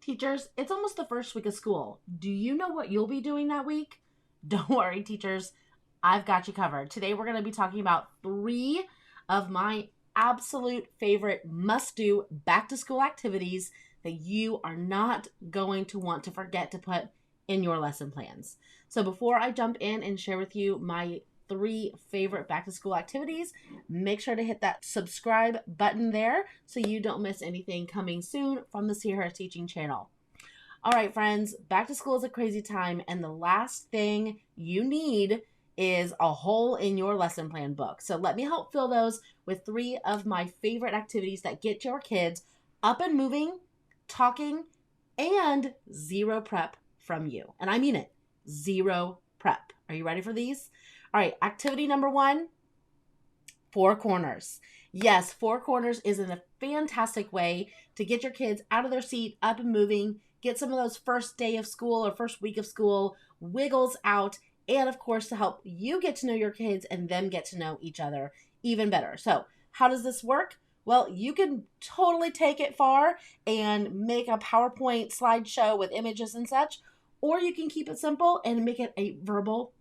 Teachers, it's almost the first week of school. Do you know what you'll be doing that week? Don't worry, teachers. I've got you covered. Today we're going to be talking about 3 of my absolute favorite must-do back-to-school activities that you are not going to want to forget to put in your lesson plans. So before I jump in and share with you my 3 favorite back-to-school activities, make sure to hit that subscribe button there so you don't miss anything coming soon from the Sierra Teaching channel. All right, friends, back to school is a crazy time, and the last thing you need is a hole in your lesson plan book. So let me help fill those with 3 of my favorite activities that get your kids up and moving, talking, and 0 prep from you. And I mean it, 0 prep. Are you ready for these? All right, activity number 1, 4 corners. Yes, 4 corners is a fantastic way to get your kids out of their seat, up and moving, get some of those first day of school or first week of school wiggles out, and of course to help you get to know your kids and them get to know each other even better. So how does this work? Well, you can totally take it far and make a PowerPoint slideshow with images and such, or you can keep it simple and make it a verbal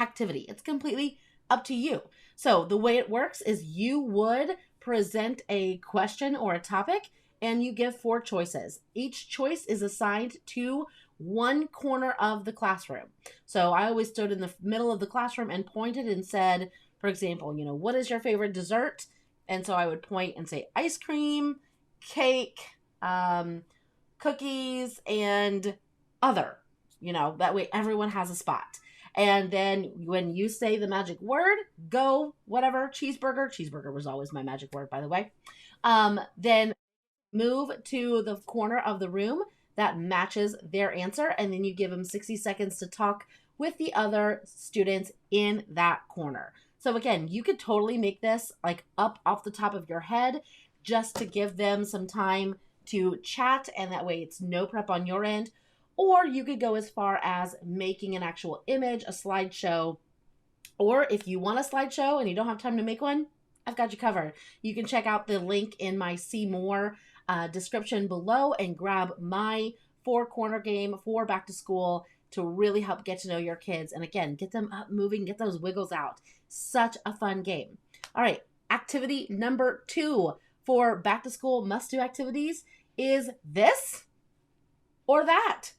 activity. It's completely up to you. So the way it works is you would present a question or a topic and you give 4 choices. Each choice is assigned to one corner of the classroom. So I always stood in the middle of the classroom and pointed and said, for example, what is your favorite dessert? And so I would point and say ice cream, cake, cookies, and other. That way everyone has a spot. And then when you say the magic word, go, whatever, cheeseburger. Cheeseburger was always my magic word, by the way. Then move to the corner of the room that matches their answer. And then you give them 60 seconds to talk with the other students in that corner. So again, you could totally make this like up off the top of your head just to give them some time to chat. And that way it's no prep on your end. Or you could go as far as making an actual image, a slideshow. Or if you want a slideshow and you don't have time to make one, I've got you covered. You can check out the link in my See More description below and grab my 4-corner game for back to school to really help get to know your kids. And again, get them up moving, get those wiggles out. Such a fun game. All right, activity number 2 for back to school must-do activities is this or that.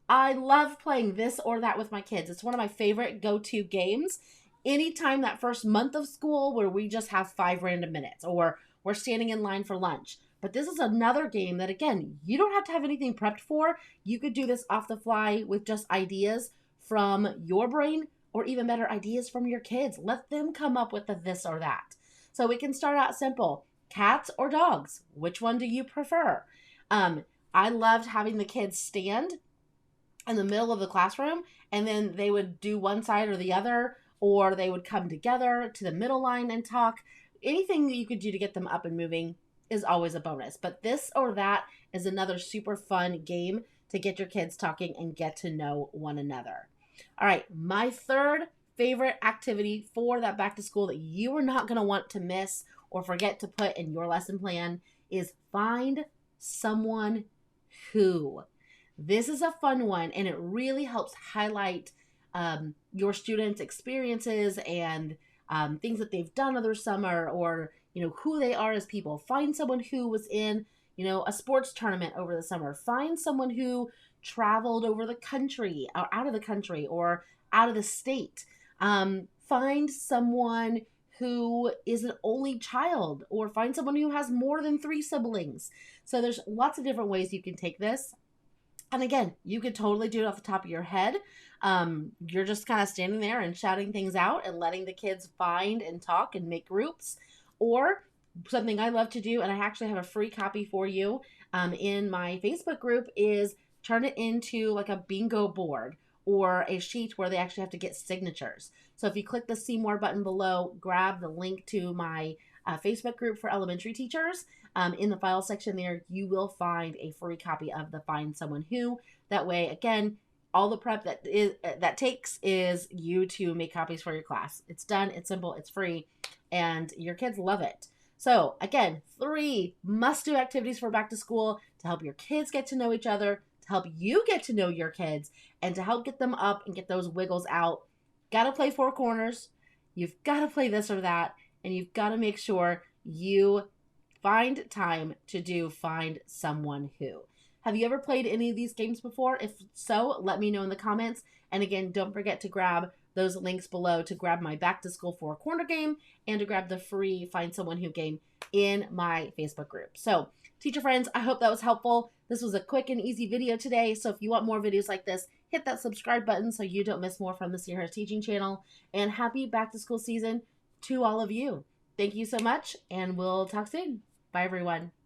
I love playing this or that with my kids. It's one of my favorite go-to games. Anytime that first month of school where we just have 5 random minutes or we're standing in line for lunch. But this is another game that, again, you don't have to have anything prepped for. You could do this off the fly with just ideas from your brain or even better, ideas from your kids. Let them come up with the this or that. So we can start out simple. Cats or dogs? Which one do you prefer? I loved having the kids stand in the middle of the classroom and then they would do one side or the other, or they would come together to the middle line and talk. Anything that you could do to get them up and moving is always a bonus. But this or that is another super fun game to get your kids talking and get to know one another. All right, my 3rd favorite activity for that back to school that you are not going to want to miss or forget to put in your lesson plan is find someone who. This is a fun one, and it really helps highlight your students' experiences and things that they've done over summer, or who they are as people. Find someone who was in a sports tournament over the summer. Find someone who traveled over the country or out of the country or out of the state. Find someone who is an only child, or find someone who has more than 3 siblings. So there's lots of different ways you can take this. And again, you could totally do it off the top of your head. You're just kind of standing there and shouting things out and letting the kids find and talk and make groups. Or something I love to do, and I actually have a free copy for you in my Facebook group, is turn it into like a bingo board or a sheet where they actually have to get signatures. So if you click the See More button below, grab the link to my Facebook group for elementary teachers. In the file section there, you will find a free copy of the Find Someone Who. That way, again, all the prep that takes is you to make copies for your class. It's done, it's simple, it's free, and your kids love it. So again, 3 must-do activities for back to school to help your kids get to know each other, to help you get to know your kids, and to help get them up and get those wiggles out. Got to play four corners. You've got to play this or that. And you've got to make sure you find time to do Find Someone Who. Have you ever played any of these games before? If so, let me know in the comments. And again, don't forget to grab those links below to grab my Back to School Four Corner game and to grab the free Find Someone Who game in my Facebook group. So, teacher friends, I hope that was helpful. This was a quick and easy video today. So if you want more videos like this, hit that subscribe button so you don't miss more from the Sierra Teaching Channel. And happy back to school season to all of you. Thank you so much, and we'll talk soon. Bye, everyone.